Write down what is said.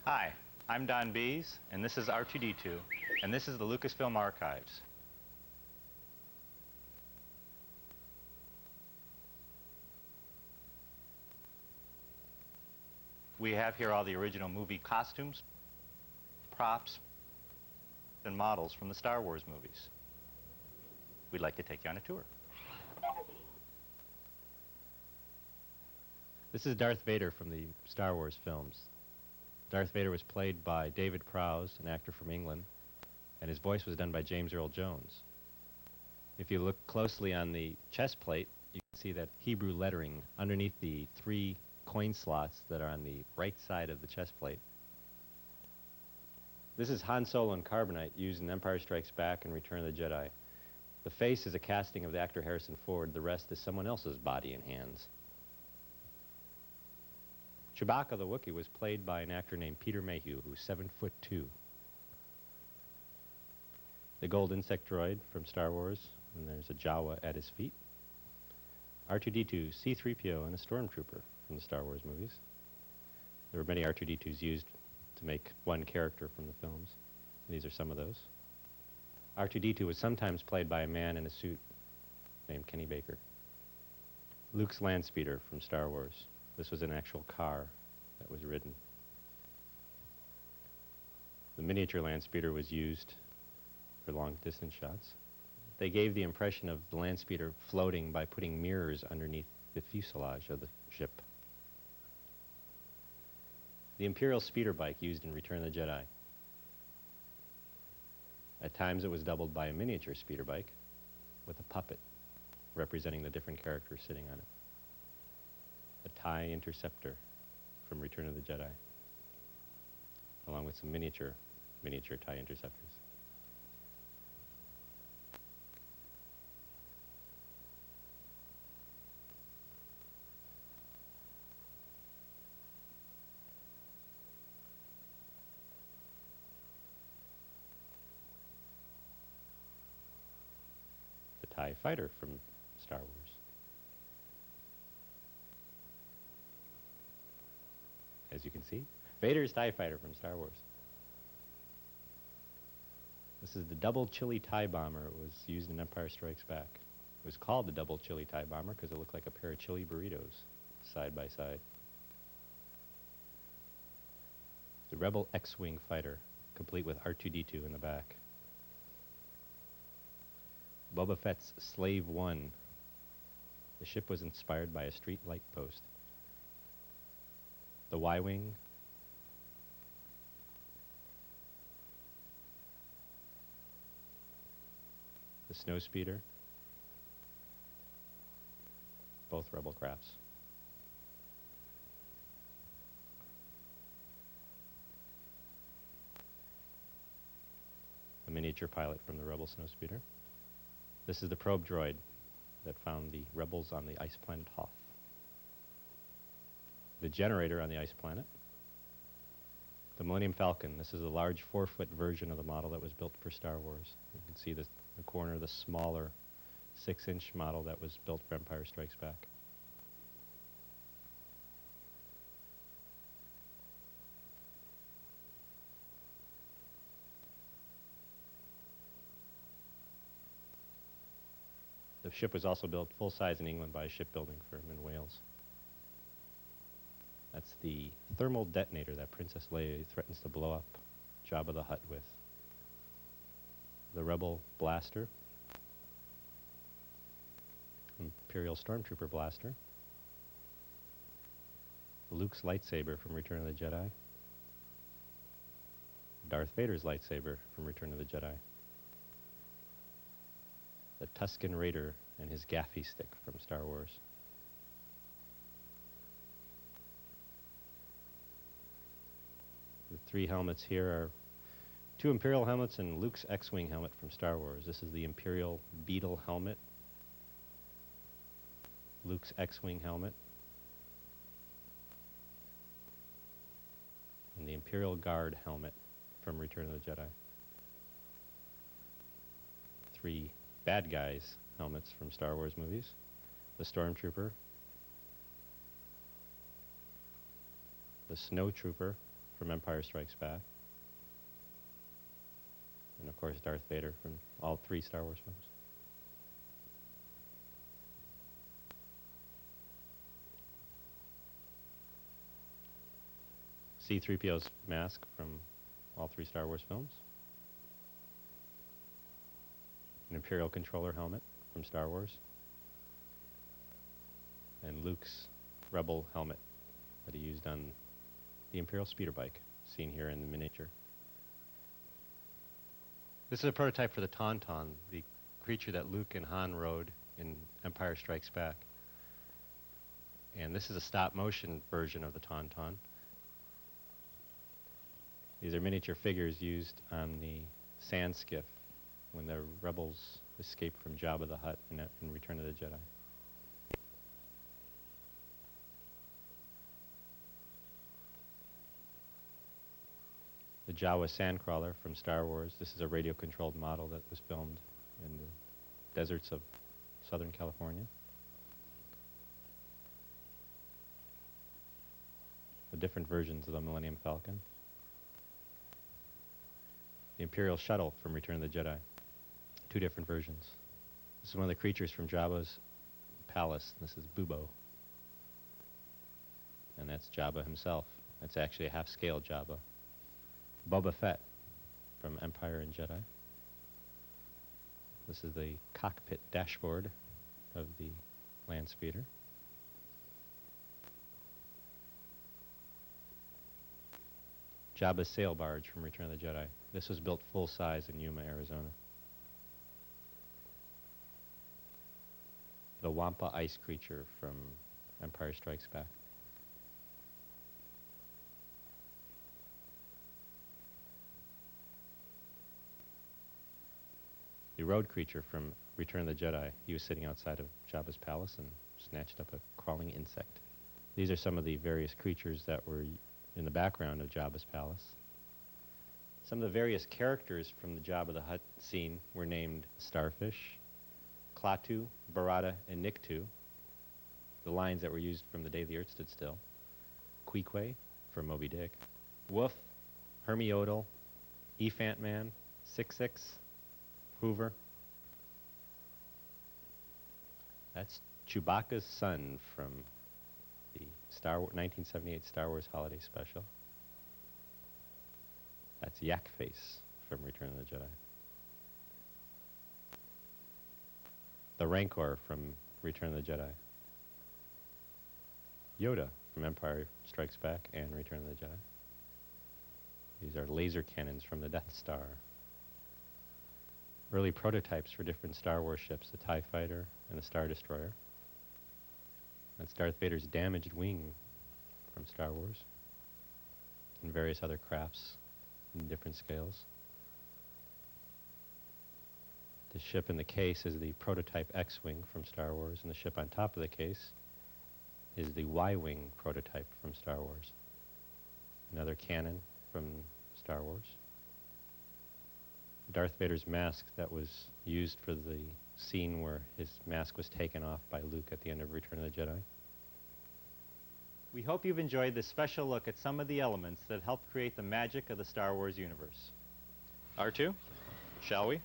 Hi, I'm Don Bies, and this is R2D2, and this is the Lucasfilm Archives. We have here all the original movie costumes, props, and models from the Star Wars movies. We'd like to take you on a tour. This is Darth Vader from the Star Wars films. Darth Vader was played by David Prowse, an actor from England, and his voice was done by James Earl Jones. If you look closely on the chest plate, you can see that Hebrew lettering underneath the 3 coin slots that are on the right side of the chest plate. This is Han Solo in carbonite used in Empire Strikes Back and Return of the Jedi. The face is a casting of the actor Harrison Ford. The rest is someone else's body and hands. Chewbacca the Wookiee was played by an actor named Peter Mayhew, who's 7'2". The gold insect droid from Star Wars, and there's a Jawa at his feet. R2-D2, C-3PO, and a stormtrooper from the Star Wars movies. There were many R2-D2s used to make one character from the films. These are some of those. R2-D2 was sometimes played by a man in a suit named Kenny Baker. Luke's Landspeeder from Star Wars. This was an actual car that was ridden. The miniature Landspeeder was used for long-distance shots. They gave the impression of the Landspeeder floating by putting mirrors underneath the fuselage of the ship. The Imperial speeder bike used in Return of the Jedi. At times it was doubled by a miniature speeder bike with a puppet representing the different characters sitting on it. The TIE Interceptor from Return of the Jedi, along with some miniature TIE Interceptors. The TIE Fighter from Star Wars. As you can see, Vader's TIE Fighter from Star Wars. This is the double chili TIE bomber. It was used in Empire Strikes Back. It was called the double chili TIE bomber because it looked like a pair of chili burritos side by side. The Rebel X-Wing fighter, complete with R2-D2 in the back. Boba Fett's Slave One. The ship was inspired by a street light post. The Y-Wing. The Snowspeeder. Both Rebel crafts. A miniature pilot from the Rebel Snowspeeder. This is the probe droid that found the rebels on the ice planet Hoth. The generator on the ice planet. The Millennium Falcon. This is a large 4-foot version of the model that was built for Star Wars. You can see the corner of the smaller 6-inch model that was built for Empire Strikes Back. The ship was also built full-size in England by a shipbuilding firm in Wales. That's the thermal detonator that Princess Leia threatens to blow up Jabba the Hutt with. The Rebel blaster. Imperial Stormtrooper blaster. Luke's lightsaber from Return of the Jedi. Darth Vader's lightsaber from Return of the Jedi. The Tusken Raider and his gaffy stick from Star Wars. The 3 helmets here are 2 Imperial helmets and Luke's X-Wing helmet from Star Wars. This is the Imperial Beetle helmet. Luke's X-Wing helmet. And the Imperial Guard helmet from Return of the Jedi. 3 bad guys helmets from Star Wars movies. The Stormtrooper. The Snowtrooper from Empire Strikes Back. And of course, Darth Vader from all 3 Star Wars films. C-3PO's mask from all 3 Star Wars films. An Imperial controller helmet from Star Wars. And Luke's Rebel helmet that he used on the Imperial speeder bike, seen here in the miniature. This is a prototype for the Tauntaun, the creature that Luke and Han rode in Empire Strikes Back. And this is a stop-motion version of the Tauntaun. These are miniature figures used on the sand skiff when the rebels escaped from Jabba the Hutt in Return of the Jedi. The Jawa Sandcrawler from Star Wars. This is a radio-controlled model that was filmed in the deserts of Southern California. The different versions of the Millennium Falcon. The Imperial Shuttle from Return of the Jedi. 2 different versions. This is one of the creatures from Jabba's palace. This is Bubo. And that's Jabba himself. That's actually a half-scale Jabba. Boba Fett from Empire and Jedi. This is the cockpit dashboard of the land speeder. Jabba's sail barge from Return of the Jedi. This was built full size in Yuma, Arizona. The Wampa ice creature from Empire Strikes Back. The road creature from Return of the Jedi. He was sitting outside of Jabba's palace and snatched up a crawling insect. These are some of the various creatures that were in the background of Jabba's palace. Some of the various characters from the Jabba the Hutt scene were named Starfish, Klaatu, Barada, and Nikto, the lines that were used from The Day the Earth Stood Still. Queequeg from Moby Dick. Woof, Hermiodal, Efant Man, Six, Hoover. That's Chewbacca's son from the 1978 Star Wars Holiday Special. That's Yak Face from Return of the Jedi. The Rancor from Return of the Jedi. Yoda from Empire Strikes Back and Return of the Jedi. These are laser cannons from the Death Star. Early prototypes for different Star Wars ships, the TIE Fighter and the Star Destroyer. That's Darth Vader's damaged wing from Star Wars, and various other crafts in different scales. The ship in the case is the prototype X-Wing from Star Wars, and the ship on top of the case is the Y-Wing prototype from Star Wars. Another cannon from Star Wars. Darth Vader's mask that was used for the scene where his mask was taken off by Luke at the end of Return of the Jedi. We hope you've enjoyed this special look at some of the elements that helped create the magic of the Star Wars universe. R2, shall we?